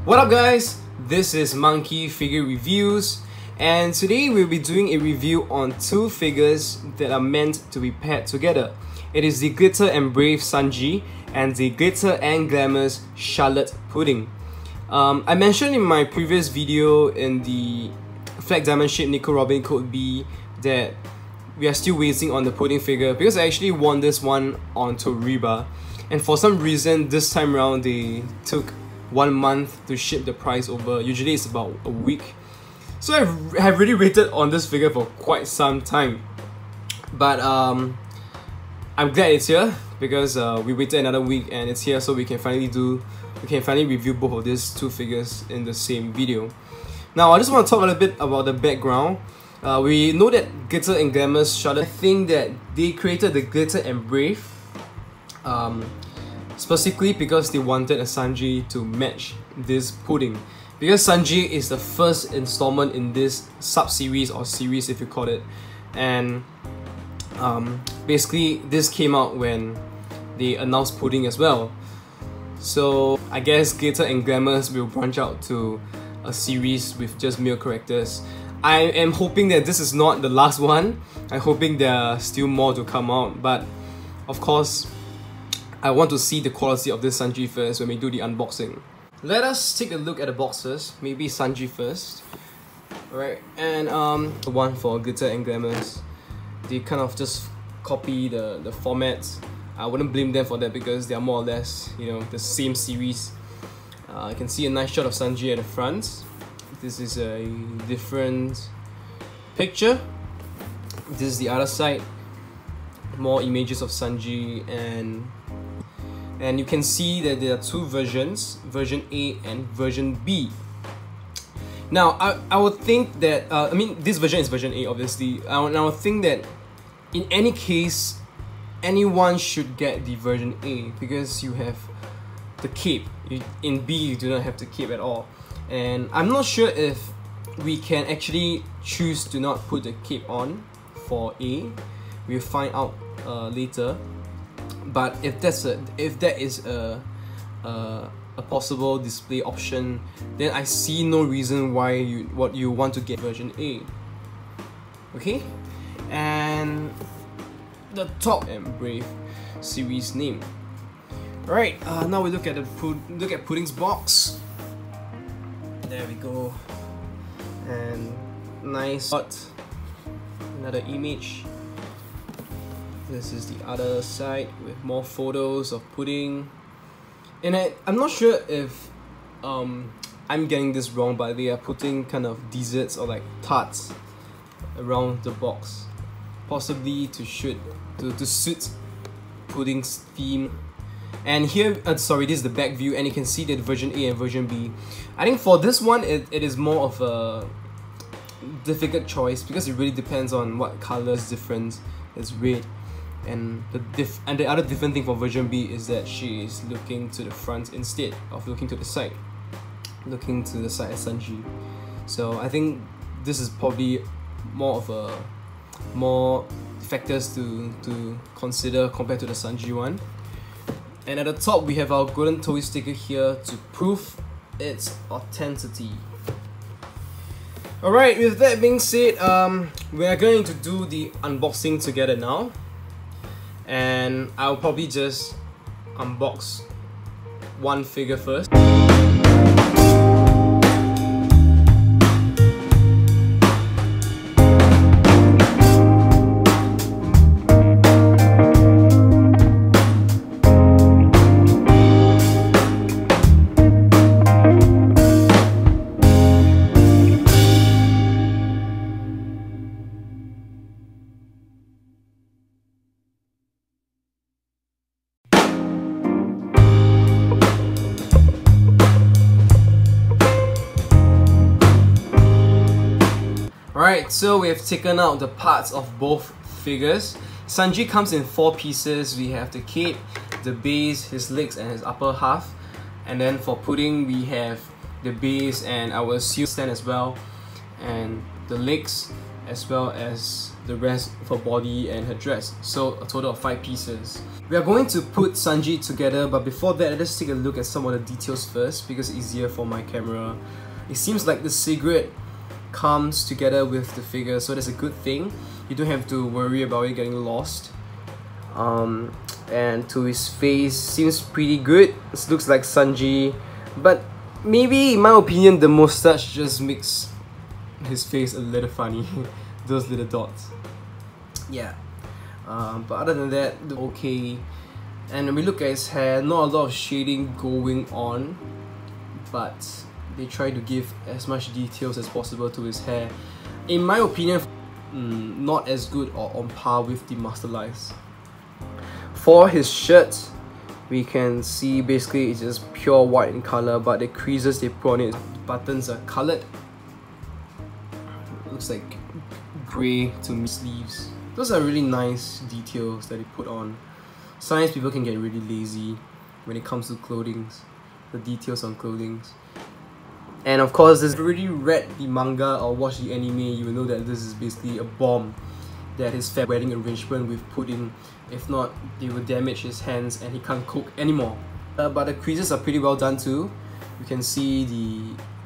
What up guys, this is Monkey Figure Reviews, and today we'll be doing a review on two figures that are meant to be paired together. It is the Glitter and Brave Sanji and the Glitter and Glamours Charlotte Pudding. I mentioned in my previous video in the Flag Diamond Shaped Nico Robin Code B that we are still waiting on the pudding figure because I actually won this one on Toriba, and for some reason this time around they took 1 month to ship the price over. Usually it's about a week. So I have really waited on this figure for quite some time. But I'm glad it's here because we waited another week and it's here, so we can finally review both of these two figures in the same video. Now I just want to talk a little bit about the background. We know that Glitter and Glamours Charlotte, I think that they created the Glitter and Brave specifically because they wanted a Sanji to match this pudding. Because Sanji is the first installment in this sub-series or series if you call it, and basically this came out when they announced pudding as well. So I guess Glitter and Glamours will branch out to a series with just male characters. I am hoping that this is not the last one. I'm hoping there are still more to come out, but of course I want to see the quality of this Sanji first when we do the unboxing. Let us take a look at the boxes. Maybe Sanji first. Alright, and the one for Glitter and Glamours. They kind of just copy the formats. I wouldn't blame them for that because they are more or less, you know, the same series. You can see a nice shot of Sanji at the front. This is a different picture. This is the other side. More images of Sanji, and you can see that there are two versions, version A and version B. Now I would think that I mean, this version is version A obviously. I would think that in any case anyone should get the version A because you have the cape. In B you do not have the cape at all, and I'm not sure if we can actually choose to not put the cape on for A. We'll find out later. But if that is a possible display option, then I see no reason why you want to get version A. Okay, and the Top and Brave series name. Alright, now we look at Pudding's box. There we go, and nice shot. Another image. This is the other side with more photos of pudding, and I'm not sure if I'm getting this wrong, but they are putting kind of desserts or like tarts around the box, possibly to suit pudding's theme. And here, sorry, this is the back view, and you can see that version A and version B. I think for this one, it is more of a difficult choice because it really depends on what color is different. It's red. And the other different thing for version B is that she is looking to the front instead of looking to the side. Looking to the side as Sanji. So I think this is probably more factors to consider compared to the Sanji one. And at the top we have our golden toy sticker here to prove its authenticity. Alright, with that being said, we are going to do the unboxing together now. And I'll probably just unbox one figure first. Alright, so we have taken out the parts of both figures. Sanji comes in 4 pieces. We have the cape, the base, his legs and his upper half. And then for Pudding we have the base and our seal stand as well, and the legs as well as the rest of her body and her dress. So a total of 5 pieces. We are going to put Sanji together, but before that, let's take a look at some of the details first because it's easier for my camera. It seems like the cigarette comes together with the figure, so that's a good thing. You don't have to worry about it getting lost. And to his face, seems pretty good. This looks like Sanji, but maybe in my opinion the mustache just makes his face a little funny. Those little dots. Yeah. But other than that, okay. And when we look at his hair, not a lot of shading going on, but they try to give as much details as possible to his hair. In my opinion, not as good or on par with the Master Lice. For his shirt, we can see basically it's just pure white in color, but the creases they put on it, buttons are colored. Looks like grey to me sleeves. Those are really nice details that they put on. Sometimes people can get really lazy when it comes to clothing, the details on clothing. And of course, if you already read the manga or watched the anime, you will know that this is basically a bomb that his wedding arrangement we've put in. If not, they will damage his hands and he can't cook anymore. But the creases are pretty well done too. You can see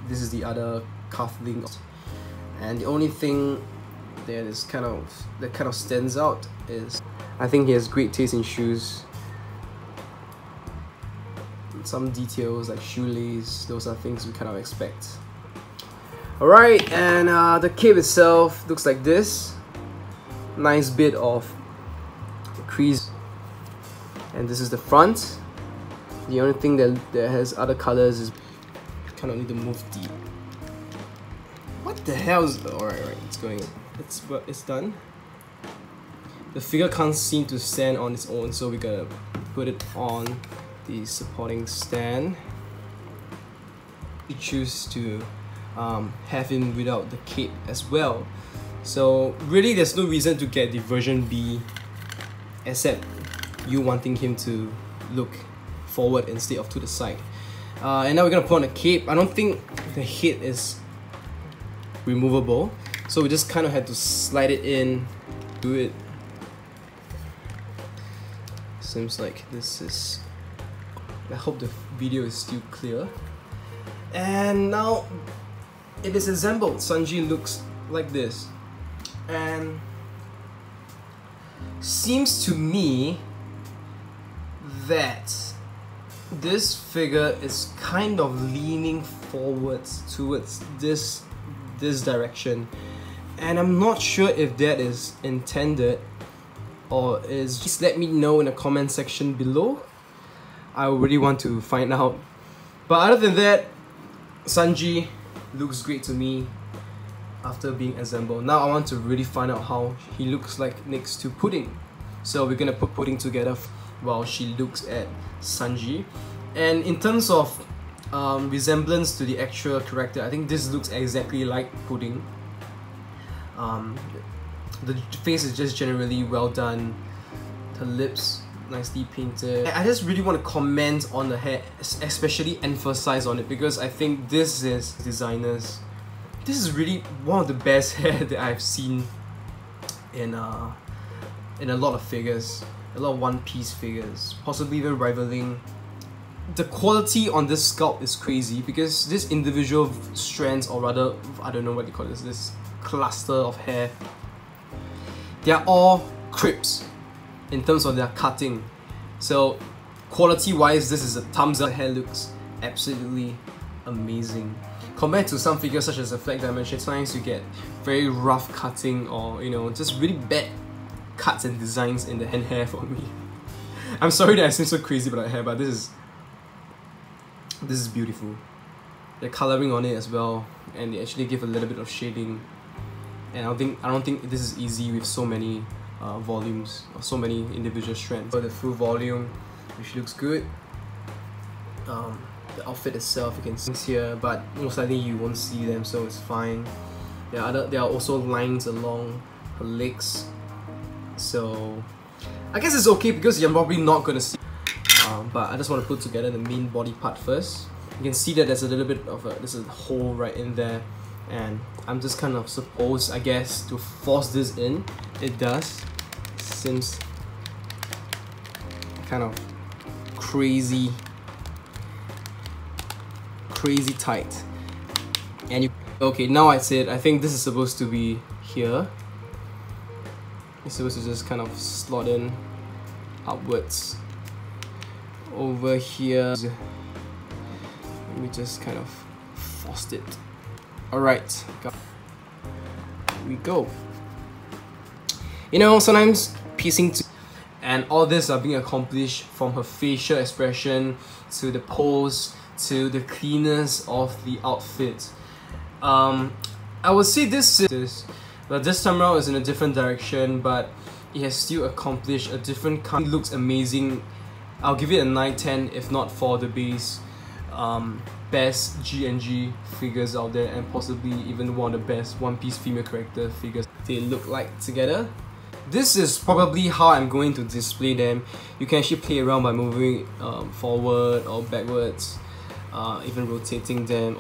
this is the other cuff link. And the only thing that kind of stands out is I think he has great taste in shoes. Some details like shoelace, those are things we kind of expect. Alright, and the cape itself looks like this. Nice bit of crease. And this is the front. The only thing that has other colors is kind of need to move the... What the hell is... Alright, it's going... It's done. The figure can't seem to stand on its own, so we gotta put it on the supporting stand. We choose to have him without the cape as well. So really there's no reason to get the version B except you wanting him to look forward instead of to the side. And now we're gonna put on a cape. I don't think the head is removable, so we just kind of had to slide it in, do it. Seems like this is... I hope the video is still clear. And now it is assembled. Sanji looks like this. And seems to me that this figure is kind of leaning forwards towards this direction. And I'm not sure if that is intended or is... Just let me know in the comment section below. I really want to find out. But other than that, Sanji looks great to me after being assembled. Now I want to really find out how he looks like next to Pudding. So we're gonna put Pudding together while she looks at Sanji. And in terms of resemblance to the actual character, I think this looks exactly like Pudding. The face is just generally well done. The lips nicely painted. I just really want to comment on the hair, especially emphasize on it, because I think this is designers. This is really one of the best hair that I've seen in a lot of figures, a lot of One Piece figures, possibly even rivaling. The quality on this sculpt is crazy because this individual strands, or rather, I don't know what you call this cluster of hair, they are all crisp in terms of their cutting. So quality wise, this is a thumbs up. The hair looks absolutely amazing. Compared to some figures such as the Flag Dimension, sometimes you get very rough cutting or, you know, just really bad cuts and designs in the hand hair for me. I'm sorry that I seem so crazy about that hair, but this is beautiful. The coloring on it as well, and they actually give a little bit of shading. And I don't think this is easy with so many volumes or so many individual strands. For the full volume, which looks good. The outfit itself, you can see here, but most likely you won't see them, so it's fine. There are also lines along her legs, so I guess it's okay because you're probably not gonna see. But I just want to put together the main body part first. You can see that there's a little bit of there's a hole right in there, and I'm just kind of supposed, I guess, to force this in. It does. Seems kind of crazy tight. And you, okay, now I said, I think this is supposed to be here. It's supposed to just kind of slot in upwards over here. Let me just kind of force it. Alright, here we go. You know, sometimes piecing and all this are being accomplished from her facial expression to the pose to the cleanness of the outfit. I would say but this time around is in a different direction, but it has still accomplished a different kind. It looks amazing. I'll give it a 9/10 if not for the base. Best GNG figures out there, and possibly even one of the best One Piece female character figures they look like together. This is probably how I'm going to display them. You can actually play around by moving forward or backwards, even rotating them.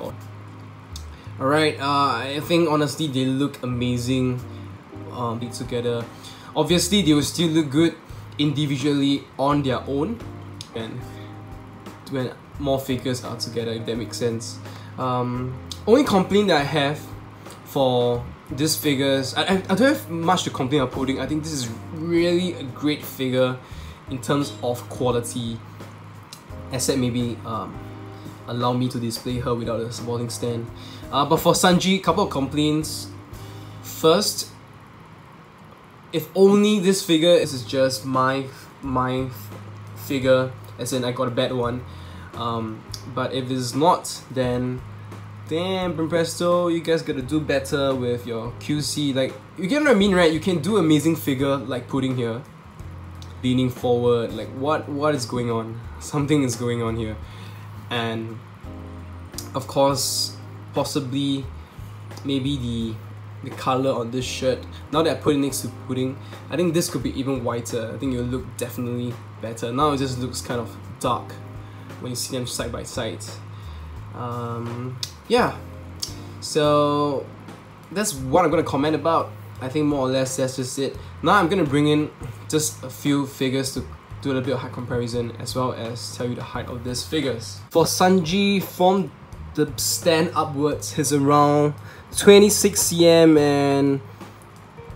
Alright, I think honestly they look amazing together. Obviously they will still look good individually on their own, and when more figures are together, if that makes sense. Only complaint that I have for these figures, I don't have much to complain about Pudding. I think this is really a great figure in terms of quality, except maybe allow me to display her without a supporting stand. But for Sanji, couple of complaints. First, if only this figure is just my figure, as in I got a bad one. But if it's not, then damn, Presto, you guys gotta do better with your QC. Like, you get what I mean, right? You can do amazing figure like Pudding here, leaning forward. Like, what is going on? Something is going on here. And of course, possibly maybe the color on this shirt. Now that I put it next to Pudding, I think this could be even whiter. I think it'll look definitely better. Now it just looks kind of dark when you see them side by side. Yeah, so that's what I'm gonna comment about. I think more or less that's just it. Now I'm gonna bring in just a few figures to do a little bit of height comparison, as well as tell you the height of these figures. For Sanji, from the stand upwards, he's around 26 cm and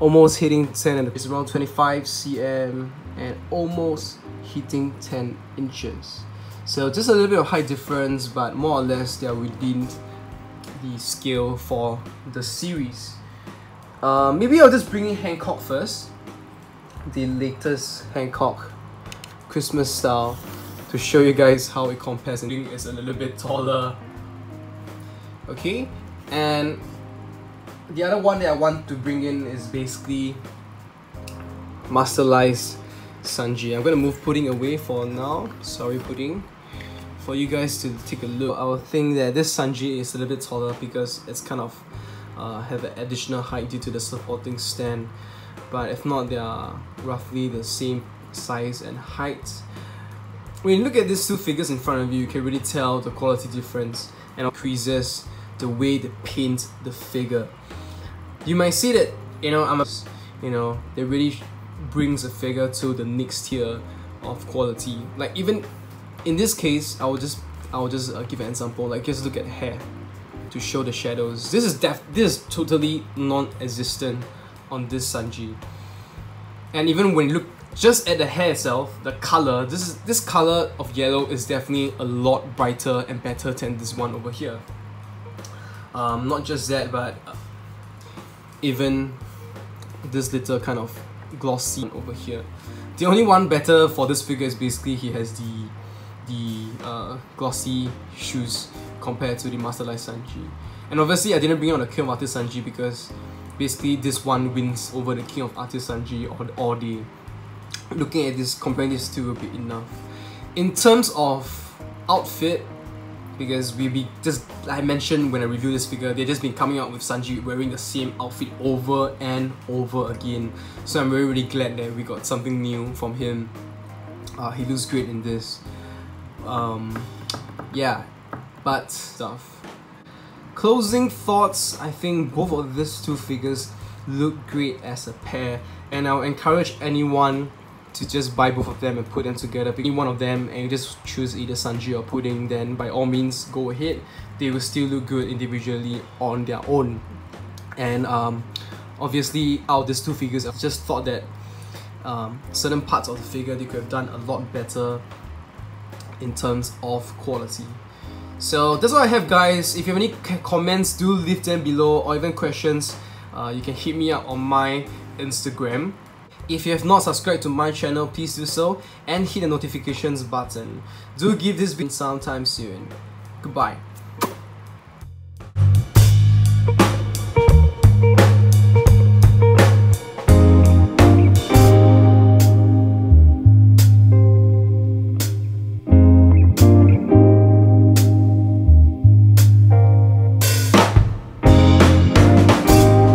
almost hitting 10, and it's around 25 cm and almost hitting 10 inches. So just a little bit of height difference, but more or less they are within the scale for the series. Maybe I'll just bring in Hancock first, the latest Hancock Christmas style, to show you guys how it compares. And it's a little bit taller. Okay, and the other one that I want to bring in is basically Masterlized Sanji. I'm gonna move Pudding away for now. Sorry, Pudding. For you guys to take a look, I would think that this Sanji is a little bit taller because it's kind of have an additional height due to the supporting stand. But if not, they are roughly the same size and height. When you look at these two figures in front of you, you can really tell the quality difference and increases the way they paint the figure. You might see that, they really brings a figure to the next tier of quality. Like, even in this case, I will just give an example. Like, just look at hair to show the shadows. This is totally non-existent on this Sanji. And even when you look just at the hair itself, the color, this color of yellow is definitely a lot brighter and better than this one over here. Not just that, but even this little kind of glossy over here. The only one better for this figure is basically he has the glossy shoes compared to the Masterlized Sanji. And obviously I didn't bring out the King of Artist Sanji because basically this one wins over the King of Artist Sanji all day. Looking at this, comparing these two will be enough. In terms of outfit, because I mentioned when I reviewed this figure, they've just been coming out with Sanji wearing the same outfit over and over again. So I'm really glad that we got something new from him. He looks great in this. Yeah, but stuff. closing thoughts, I think both of these two figures look great as a pair, and I'll encourage anyone to just buy both of them and put them together. Pick one of them and you just choose either Sanji or Pudding, then by all means go ahead. They will still look good individually on their own. And obviously out of these two figures, I've just thought that certain parts of the figure they could have done a lot better in terms of quality. So that's all I have, guys. If you have any comments, do leave them below, or even questions, you can hit me up on my Instagram. If you have not subscribed to my channel, please do so and hit the notifications button. Do give this video sometime soon. Goodbye.